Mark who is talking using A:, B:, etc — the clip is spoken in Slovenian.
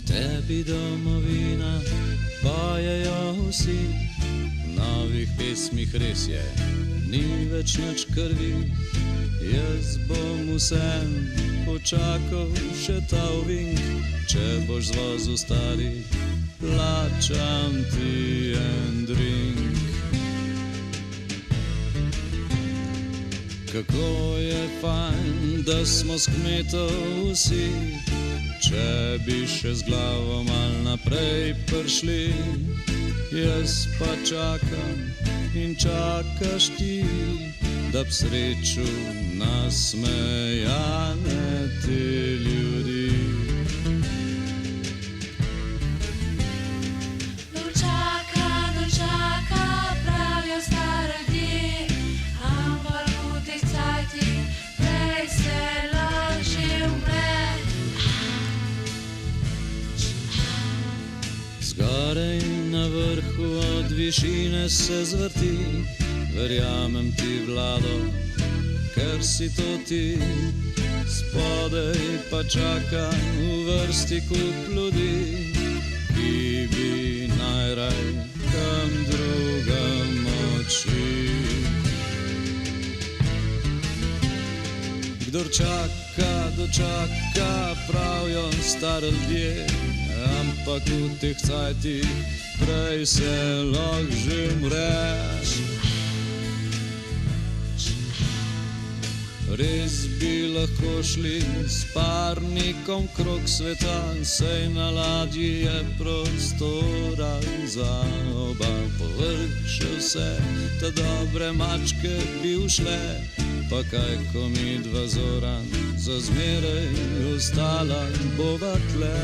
A: Tebi domovina pojejo vsi, v novih pesmih res je, ni več nič krvi. Jaz bom vsem počakal še ta ovink, če boš zvozil stari, plačam ti en drink. Kako je fajn, da smo s kmetov vsi, če bi še z glavo mal naprej prišli. Jaz pa čakam in čakaš ti, da bi srečal nasmejane te ljudi.
B: Dočaka, pravijo stare dni, ampak v teh cajtih prej se lažje umre.
A: Zgoraj na vrhu od višine se zvrti, verjamem ti, Vlado, ker si to ti. Spodaj pa čaka v vrsti kup ljudi, ki bi najraj kam drugam odšli. Kdor čaka, dočaka, pravijo stari ljudje, ampak v teh cajtih prej se lahko že umre. Res bi lahko šli s parnikom krog sveta, sej na ladji je prostora za oba. Povrh še vse te dobre mačke bi ušle, pa kaj ko mi dva Zoran za zmeraj ostala bova tle.